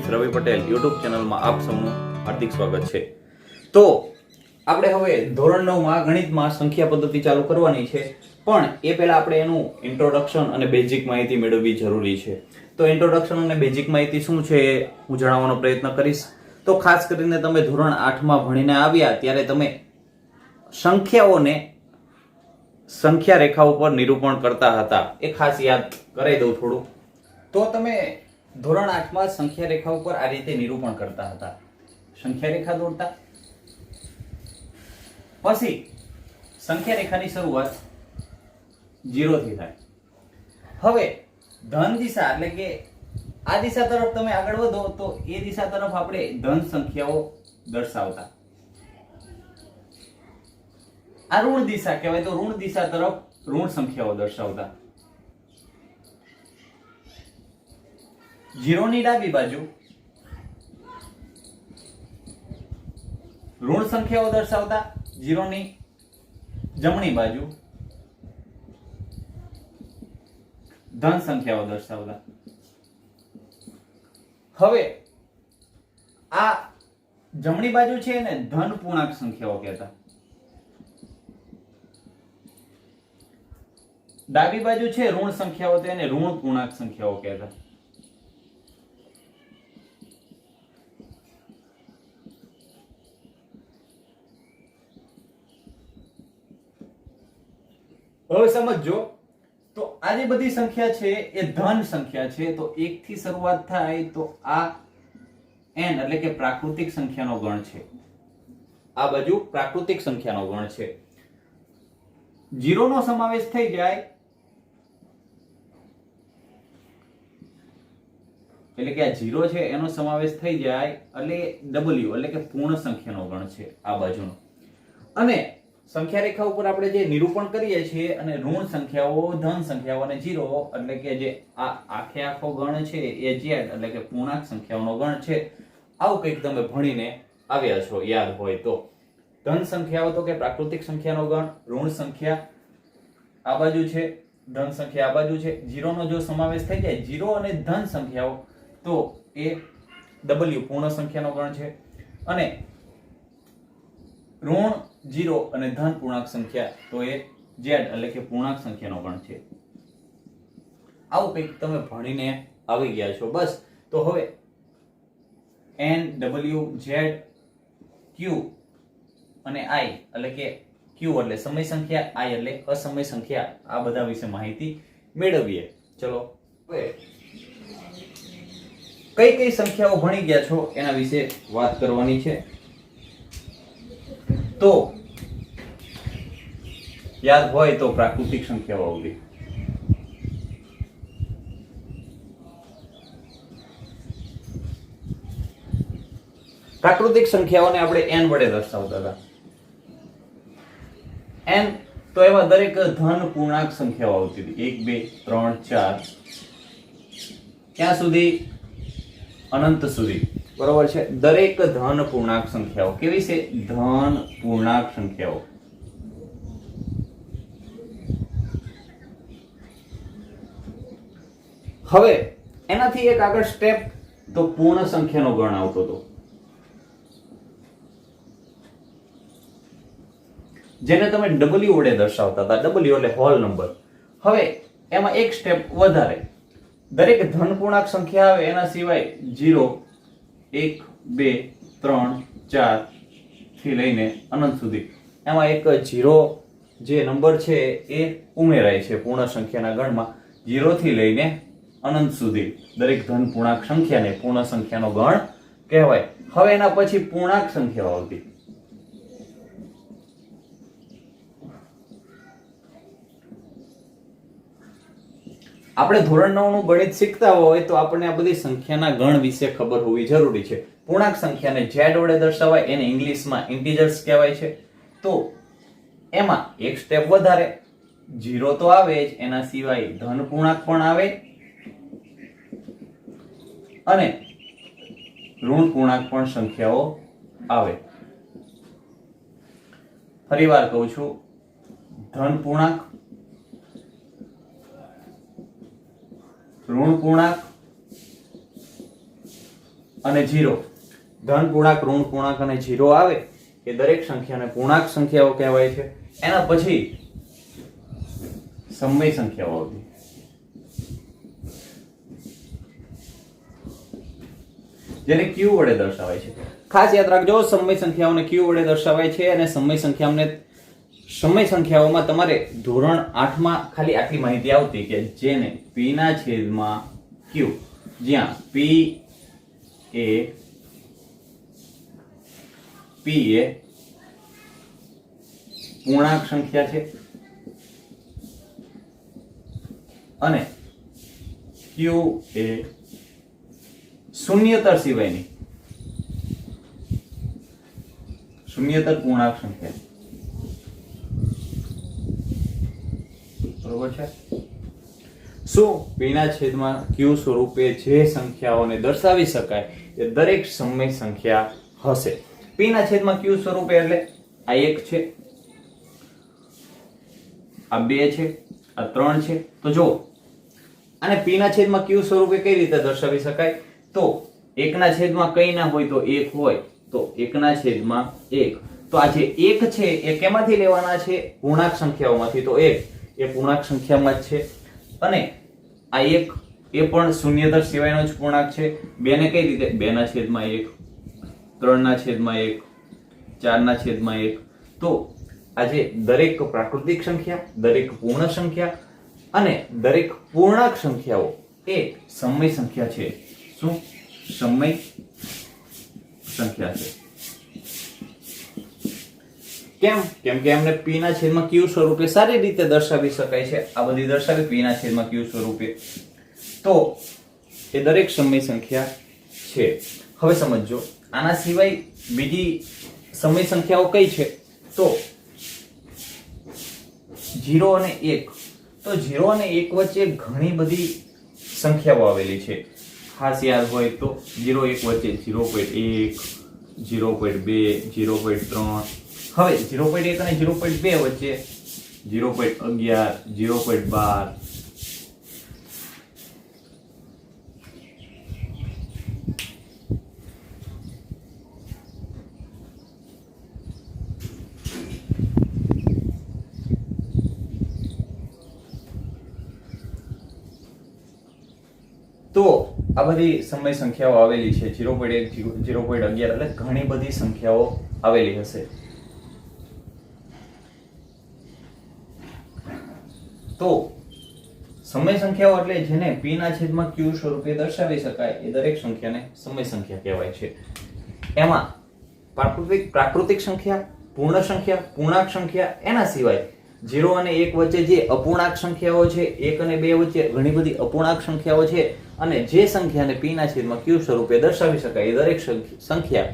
With Ravi Patel YouTube ચેનલમાં આપ સૌનું હાર્દિક સ્વાગત છે। તો આપણે હવે ધોરણ 9 માં ગણિતમાં સંખ્યા પદ્ધતિ ચાલુ કરવાની છે, પણ એ પહેલા આપણે એનું ઇન્ટ્રોડક્શન અને બેઝિક માહિતી મેળવવી જરૂરી છે। તો ઇન્ટ્રોડક્શન અને બેઝિક માહિતી શું છે એ હું જણાવવાનો પ્રયત્ન કરીશ। તો ખાસ કરીને તમે ધોરણ 8 માં ભણીને આવ્યા ત્યારે તમે સંખ્યાઓને સંખ્યા રેખા ઉપર નિરૂપણ કરતા હતા, એ ખાસ યાદ કરાવી દઉં થોડું। તો તમે ધોરણ 8 માં સંખ્યા રેખા ઉપર આ રીતે નિરૂપણ કરતા હતા, સંખ્યા રેખા દોરતા, પછી સંખ્યા રેખાની શરૂઆત 0 થી થાય। હવે ધન દિશા એટલે કે આ દિશા તરફ તમે આગળ વધો તો એ દિશા તરફ આપણે ધન સંખ્યાઓ દર્શાવતા। આ ઋણ દિશા કહેવાય તો ઋણ દિશા તરફ ઋણ સંખ્યાઓ દર્શાવતા। 0 ની ડાબી બાજુ ઋણ સંખ્યાઓ દર્શાવતા, 0 ની જમણી બાજુ ધન સંખ્યાઓ દર્શાવતા। હવે આ જમણી બાજુ છે એને ધન પૂર્ણાંક સંખ્યાઓ કહેતા, ડાબી બાજુ છે ઋણ સંખ્યાઓ તો એને ઋણ પૂર્ણાંક સંખ્યાઓ કહેતા। હવે સમજો તો આ જે બધી સંખ્યા છે એ ધન સંખ્યા છે, તો 1 થી શરૂઆત થાય તો આ n એટલે કે પ્રાકૃતિક સંખ્યાનો ગણ છે, આ બાજુ પ્રાકૃતિક સંખ્યાનો ગણ છે। 0 નો સમાવેશ થઈ જાય એટલે કે આ 0 છે એનો સમાવેશ થઈ જાય એટલે w એટલે કે પૂર્ણ સંખ્યાનો ગણ છે આ બાજુનો। અને સંખ્યા રેખા ઉપર આપણે જે નિરૂપણ કરીએ છીએ અને ઋણ સંખ્યાઓ ધન સંખ્યાઓ અને 0 એટલે કે જે આ આખે આખો ગણ છે એ z એટલે કે પૂર્ણાંક સંખ્યાઓનો ગણ છે। આવું કંઈક તમે ભણીને આવ્યા છો યાદ હોય તો। ધન સંખ્યાઓ તો કે પ્રાકૃતિક સંખ્યાનો ગણ, ઋણ સંખ્યા આ બાજુ છે, ધન સંખ્યા આ બાજુ છે। 0 નો જો સમાવેશ થઈ જાય 0 અને ધન સંખ્યાઓ તો એ w પૂર્ણ સંખ્યાનો ગણ છે, અને ઋણ 0 અને ધન પૂર્ણાંક સંખ્યા તો એ z એટલે કે પૂર્ણાંક સંખ્યાનો ગણ છે। આવું કંઈક તમે ભણીને આવી ગયા છો બસ। તો હવે n w z q અને i એટલે કે q એટલે સમય સંખ્યા, i એટલે અસમય સંખ્યા, આ બધા વિશે માહિતી મેળવીએ। ચલો હવે કઈ કઈ સંખ્યાઓ ભણી ગયા છો એના વિશે વાત કરવાની છે। તો યાદ હોય તો પ્રાકૃતિક સંખ્યાઓ આવડી, પ્રાકૃતિક સંખ્યાઓને આપણે n વડે દર્શાવતા હતા। n તો એમાં દરેક ધન પૂર્ણાંક સંખ્યાઓ આવતી હતી, 1 2 3 4 ક્યાં સુધી? અનંત સુધી, બરોબર છે। દરેક ધન પૂર્ણાંક સંખ્યાઓ કેવી છે? ધન પૂર્ણાંક સંખ્યાઓ। હવે એનાથી એક આગળ સ્ટેપ તો પૂર્ણ સંખ્યાનો ગણ આવતો હતો, જેને તમે w વડે દર્શાવતા હતા, w એટલે હોલ નંબર। હવે એમાં એક સ્ટેપ વધારે, દરેક ધન પૂર્ણાંક સંખ્યા આવે એના સિવાય 0 1 2 3 4 થી લઈને અનંત સુધી એમાં એક 0 જે નંબર છે એ ઉમેરાય છે પૂર્ણ સંખ્યાના ગણમાં। 0 થી લઈને અનંત સુધી દરેક ધન પૂર્ણાંક સંખ્યાને પૂર્ણ સંખ્યાનો ગણ કહેવાય। હવે એના પછી પૂર્ણાંક સંખ્યાઓ આવતી, આપણે ધોરણ 9 નું ગણિત શીખતા હોય તો આપણને આ બધી સંખ્યાના ગણ વિશે ખબર હોવી જરૂરી છે। પૂર્ણાંક સંખ્યાને z વડે દર્શાવાય, એને ઇંગ્લિશમાં ઇન્ટીજર્સ કહેવાય છે। તો એમાં એક સ્ટેપ વધારે, 0 તો આવે જ, એના સિવાય ધન પૂર્ણાંક પણ આવે અને ઋણ પૂર્ણાંક પણ સંખ્યાઓ આવે। ફરીવાર કહું છું, ધન પૂર્ણાંક, ઋણ પૂર્ણાંક અને 0, ધન પૂર્ણાંક, ઋણ પૂર્ણાંક અને 0 આવે એ દરેક સંખ્યાને પૂર્ણાંક સંખ્યાઓ કહેવાય છે. એના પછી સમય સંખ્યાઓ આવતી, જેને q વડે દર્શાવાય છે. ખાસ યાદ રાખજો, સમય સંખ્યાઓને q વડે દર્શાવાય છે. અને સમય સંખ્યાઓમાં તમારે ધોરણ 8 માં ખાલી આટલી માહિતી આવતી કે જેને p ના છેદમાં q, જ્યાં p એ પૂર્ણાંક સંખ્યા છે અને q એ શૂન્યતર સિવાયની શૂન્યતર પૂર્ણાંક સંખ્યા. બરોબર છે? શું p ના છેદમાં q સ્વરૂપે જે સંખ્યાઓને દર્શાવી શકાય એ દરેક સમય સંખ્યા હશે. p ના છેદમાં q સ્વરૂપે એટલે આ 1 છે, આ 2 છે, આ 3 છે. તો જો આને p ના છેદમાં q સ્વરૂપે કઈ રીતે દર્શાવી શકાય? તો 1 ના છેદમાં કઈ ના હોય તો 1 હોય, તો 1 ના છેદમાં 1. તો આ જે 1 છે એ કેમાંથી લેવાના છે? પૂર્ણાંક સંખ્યાઓમાંથી. તો 1 એ પૂર્ણાંક સંખ્યામાં જ છે અને આ 1 એ પણ શૂન્યતર સિવાયનો જ પૂર્ણાંક છે. 2 ને કઈ રીતે? 2 ના છેદમાં 1, 3 ના છેદમાં 1, 4 ના છેદમાં 1. તો આજે દરેક પ્રાકૃતિક સંખ્યા, દરેક પૂર્ણ સંખ્યા અને દરેક પૂર્ણાંક સંખ્યાઓ એ સમય સંખ્યા છે. શું? સમય સંખ્યા છે. કેમ? કેમ કે એમને p ના છેદમાં q સ્વરૂપે સારી રીતે દર્શાવી શકાય છે. આ બધી દર્શાવી p ના છેદમાં q સ્વરૂપે, તો એ દરેક સમય સંખ્યા છે. હવે સમજો, આના સિવાય બીજી સમય સંખ્યાઓ કઈ છે? તો 0 અને 1. તો 0 અને 1 વચ્ચે ઘણી બધી સંખ્યાઓ આવેલી છે. ખાસ યાદ હોય તો 0 1 વચ્ચે 0.1, 0.2, 0.3. હવે 0.1 અને 0.2 વચ્ચે 0.11, 0.12. તો આ બધી સમય સંખ્યાઓ આવેલી છે. 0.1, 0.11 એટલે ઘણી બધી સંખ્યાઓ આવેલી હશે. તો સમય સંખ્યાઓ એટલે જેને p ના છેદમાં q સ્વરૂપે દર્શાવી શકાય એ દરેક સંખ્યાને સમય સંખ્યા કહેવાય છે. એમાં પ્રાકૃતિક સંખ્યા, પૂર્ણ સંખ્યા, પૂર્ણાંક સંખ્યા, એના સિવાય 0 અને 1 વચ્ચે જે અપૂર્ણાંક સંખ્યાઓ છે, 1 અને 2 વચ્ચે ઘણી બધી અપૂર્ણાંક સંખ્યાઓ છે અને જે સંખ્યાને p ના છેદમાં q સ્વરૂપે દર્શાવી શકાય એ દરેક સંખ્યા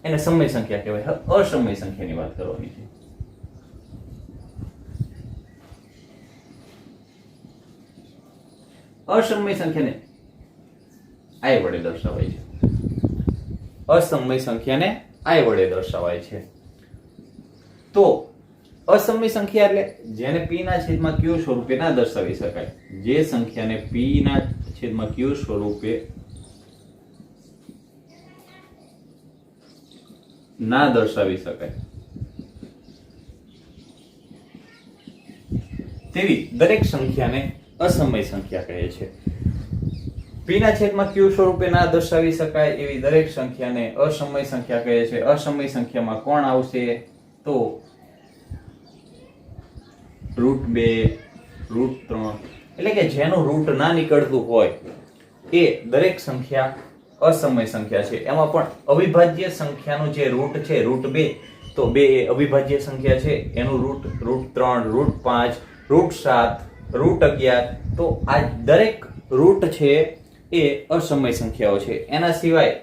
એને સમય સંખ્યા કહેવાય. અસમય સંખ્યાની વાત કરવાની છે. અસમય સંખ્યાને i વડે દર્શાવાય છે. અસમય સંખ્યાને i વડે દર્શાવાય છે. તો અસમય સંખ્યા એટલે જેને p ના છેદમાં q સ્વરૂપે ના દર્શાવી શકાય. જે સંખ્યાને p ના છેદમાં q સ્વરૂપે ના દર્શાવી શકાય તેવી દરેક સંખ્યાને અસમય સંખ્યા કહે છે. p ના છેદમાં q સ્વરૂપે ના દર્શાવી શકાય એવી દરેક સંખ્યાને અસમય સંખ્યા કહે છે. અસમય સંખ્યામાં કોણ આવશે? તો √2, √3 એટલે કે જેનું રૂટ ના નીકળતું હોય એ દરેક સંખ્યા અસમય સંખ્યા છે. એમાં પણ અવિભાજ્ય સંખ્યાનું જે રૂટ છે √2, તો 2 એ અવિભાજ્ય સંખ્યા છે. એનું રૂટ √3, √5, √7, √11. તો આ દરેક રૂટ છે એ અસમય સંખ્યાઓ છે. એના સિવાય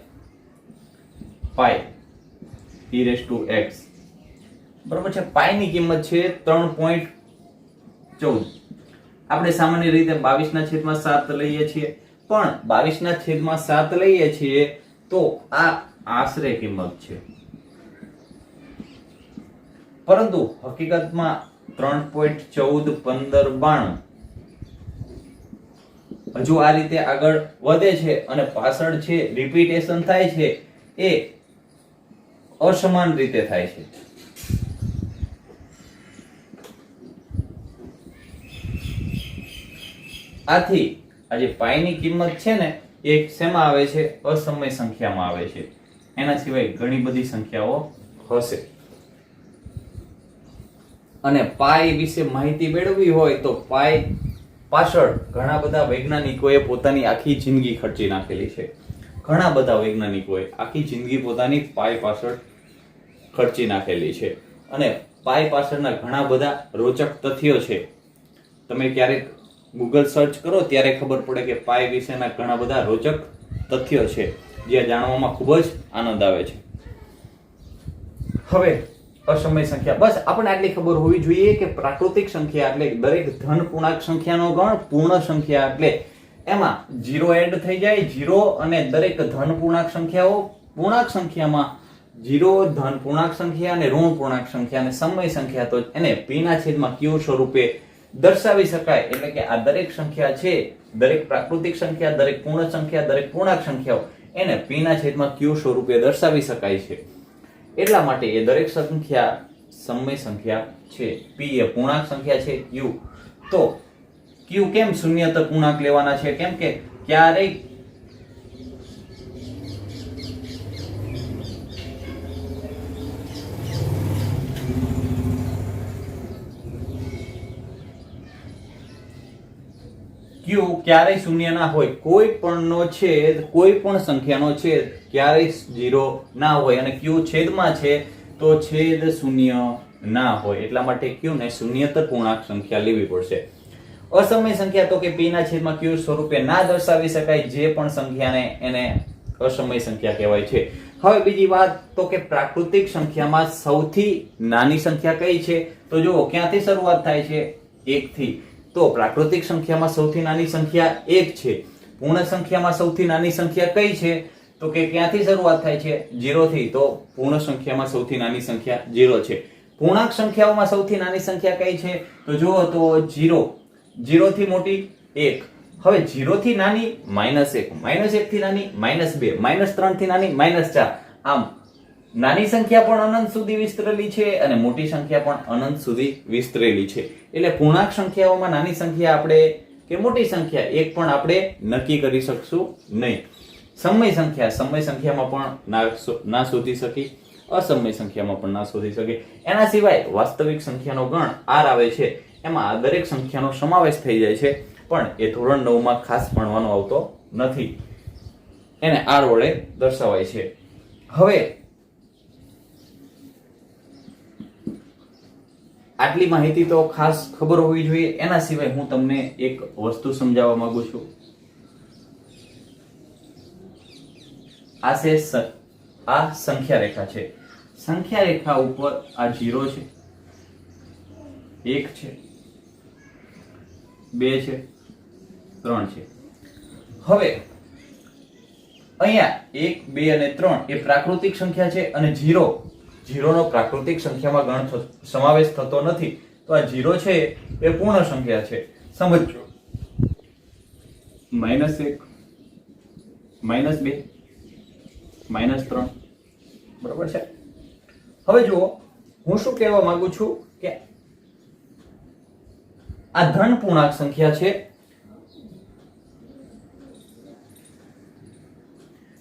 પાઈ e⁻x, બરોબર છે. પાઈ ની કિંમત છે 3.14. આપણે સામાન્ય રીતે 22/7 લઈએ છીએ, પણ 22/7 લઈએ છીએ તો આ આશરે કિંમત છે, પરંતુ હકીકતમાં 3.14, 15, 92 હજુ આ રીતે આગળ વધે છે અને પાછળ છે રિપીટેશન થાય છે એ અસમાન રીતે થાય છે. આથી આ જે પાઈની કિંમત છે ને એ શેમાં આવે છે? અસમય સંખ્યામાં આવે છે. એના સિવાય ઘણી બધી સંખ્યાઓ હશે. અને પાઈ વિશે માહિતી મેળવવી હોય તો પાઈ પાછળ ઘણા બધા વૈજ્ઞાનિકોએ પોતાની આખી જિંદગી ખર્ચી નાખેલી છે. ઘણા બધા વૈજ્ઞાનિકોએ આખી જિંદગી પોતાની પાઈ પાછળ ખર્ચી નાખેલી છે. અને પાઈ પાછળના ઘણા બધા રોચક તથ્યો છે. તમે ક્યારેક ગૂગલ સર્ચ કરો ત્યારે ખબર પડે કે પાઈ વિશેના ઘણા બધા રોચક તથ્યો છે જે જાણવામાં ખૂબ જ આનંદ આવે છે. હવે અસમય સંખ્યા, બસ આપણને આટલી ખબર હોવી જોઈએ કે પ્રાકૃતિક સંખ્યા એટલે દરેક ધન પૂર્ણાંક સંખ્યાનો ગણ, પૂર્ણ સંખ્યા એટલે એમાં 0 એડ થઈ જાય. 0 અને દરેક ધન પૂર્ણાંક સંખ્યાઓ, પૂર્ણાંક સંખ્યામાં 0 ધન પૂર્ણાંક સંખ્યા અને ઋણ પૂર્ણાંક સંખ્યા અને સમય સંખ્યા, તો એને p ના છેદમાં q સ્વરૂપે દર્શાવી શકાય. એટલે કે આ દરેક સંખ્યા છે, દરેક પ્રાકૃતિક સંખ્યા, દરેક પૂર્ણ સંખ્યા, દરેક પૂર્ણાંક સંખ્યાઓ એને p ના છેદમાં q સ્વરૂપે દર્શાવી શકાય છે. એટલા માટે એ દરેક સંખ્યા સમય સંખ્યા છે. p એ પૂર્ણાંક સંખ્યા છે. q તો q કેમ શૂન્યતર પૂર્ણાંક લેવાના છે? કેમ કે ક્યારેય q ક્યારેય શૂન્ય ના હોય. કોઈ પણ નો છેદ, કોઈ પણ સંખ્યાનો છેદ ક્યારેય 0 ના હોય. અને q છેદમાં છે તો છેદ શૂન્ય ના હોય. એટલા માટે q ને શૂન્યતર પૂર્ણાંક સંખ્યા લેવી પડશે. અસમય સંખ્યા તો કે p ના છેદમાં q સ્વરૂપે ના દર્શાવી શકાય જે પણ સંખ્યાને, એને અસમય સંખ્યા કહેવાય છે. હવે બીજી વાત તો કે પ્રાકૃતિક સંખ્યામાં સૌથી નાની સંખ્યા કઈ છે? તો જુઓ, ક્યાંથી શરૂઆત થાય છે? 1 થી. તો પ્રાકૃતિક સંખ્યામાં સૌથી નાની સંખ્યા 1 છે. પૂર્ણ સંખ્યામાં સૌથી નાની સંખ્યા કઈ છે? તો કે ક્યાંથી શરૂઆત થાય છે? 0 થી. તો પૂર્ણ સંખ્યામાં સૌથી નાની સંખ્યા 0 છે. પૂર્ણાંક સંખ્યાઓમાં સૌથી નાની સંખ્યા કઈ છે? તો જુઓ તો 0. 0 થી મોટી 1. હવે 0 થી નાની -1, -1 થી નાની -2, -3 થી નાની -4. આમ નાની સંખ્યા પણ અનંત સુધી વિસ્તરેલી છે અને મોટી સંખ્યા પણ અનંત સુધી વિસ્તરેલી છે. એટલે પૂર્ણાંક સંખ્યાઓમાં નાની સંખ્યા આપણે કે મોટી સંખ્યા એક પણ આપણે નક્કી કરી શકશું નહીં. સમય સંખ્યામાં પણ ના શોધી શકી, અસમય સંખ્યામાં પણ ના શોધી શકે. એના સિવાય વાસ્તવિક સંખ્યાનો ગણ r આવે છે, એમાં આ દરેક સંખ્યાનો સમાવેશ થઈ જાય છે, પણ એ ધોરણ 9 માં ખાસ ભણવાનો આવતો નથી. એને r વડે દર્શાવાય છે. હવે આટલી માહિતી તો ખાસ ખબર હોવી જોઈએ. એના સિવાય હું તમને એક વસ્તુ સમજાવવા માંગુ છું. આ સંખ્યા રેખા છે. સંખ્યા રેખા ઉપર આ 0 છે, 1 છે, 2 છે, 3 છે. હવે અહીંયા 1, 2 અને 3 એ પ્રાકૃતિક સંખ્યા છે અને 0 નો પ્રાકૃતિક સંખ્યામાં ગણ સમાવેશ થતો નથી. તો આ 0 છે એ પૂર્ણ સંખ્યા છે. સમજો, -1, -2, -3, બરાબર છે. હવે જુઓ, હું શું કહેવા માંગુ છું કે આ ધન પૂર્ણાંક સંખ્યા છે.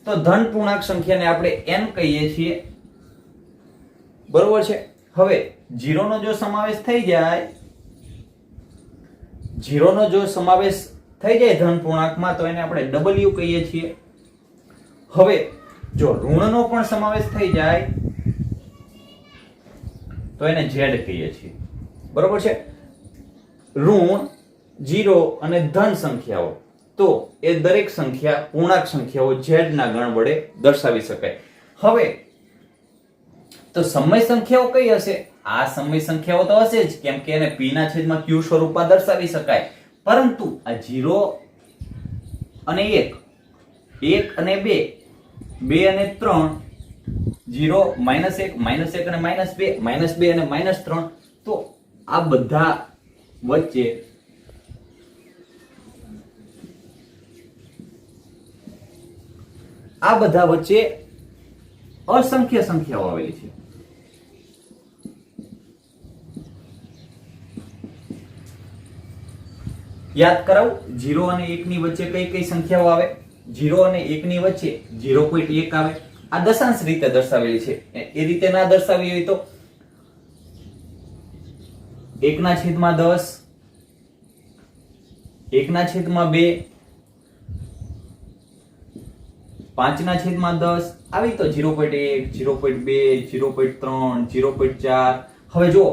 તો ધન પૂર્ણાંક સંખ્યાને આપણે n કહીએ છીએ, બરોબર છે. હવે 0 નો જો સમાવેશ થઈ જાય, 0 નો જો સમાવેશ થઈ જાય ધન પૂર્ણાંકમાં, તો એને આપણે w કહીએ છીએ. હવે જો ઋણનો પણ સમાવેશ થઈ જાય તો એને z કહીએ છીએ, બરોબર છે. ઋણ, 0 અને ધન સંખ્યાઓ, તો એ દરેક સંખ્યા પૂર્ણાંક સંખ્યાઓ z ના ગણ વડે દર્શાવી શકાય. હવે તો સમય સંખ્યાઓ કઈ હશે? આ સમય સંખ્યાઓ તો હશે જ, કેમ કે એને p ના છેદમાં q સ્વરૂપમાં દર્શાવી શકાય. પરંતુ આ 0 અને 1, 1 અને 2, 2 અને 3, 0, -1, -1 અને -2, -2 અને -3, તો આ બધા વચ્ચે આ બધા વચ્ચે અસંખ્ય સંખ્યાઓ આવેલી છે. યાદ કરાવું, 0 અને 1 ની વચ્ચે કઈ કઈ સંખ્યાઓ આવે? 0 અને 1 ની વચ્ચે 0.1 આવે. આ દશાંશ રીતે દર્શાવેલી છે. એ રીતે ના દર્શાવી હોય તો 1/10, 1/2, 5/10 આવી તો 0.1, 0.2, 0.3, 0.4. હવે જો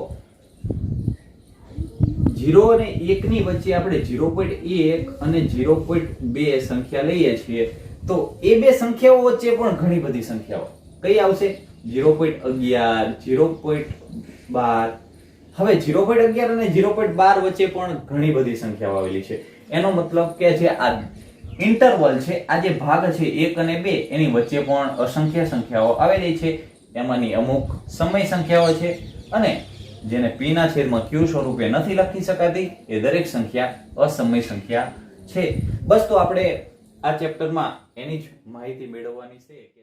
0 અને 1 ની વચ્ચે આપણે 0.1 અને 0.2 સંખ્યા લઈએ છીએ તો એ બે સંખ્યાઓ વચ્ચે પણ ઘણી બધી સંખ્યાઓ કઈ આવશે? 0.11, 0.12. હવે 0.11 અને 0.12 વચ્ચે પણ ઘણી બધી સંખ્યાઓ આવેલી છે. એનો મતલબ કે જે આ ઇન્ટરવલ છે, આ જે ભાગ છે 1 અને 2, એની વચ્ચે પણ અસંખ્ય સંખ્યાઓ આવેલી છે. એમાંની અમુક સમય સંખ્યાઓ છે અને જેને p ના છેદમાં q સ્વરૂપે નથી લખી શકાતી એ દરેક સંખ્યા અસમય સંખ્યા છે. બસ તો આપણે આ ચેપ્ટરમાં એની જ માહિતી મેળવવાની છે.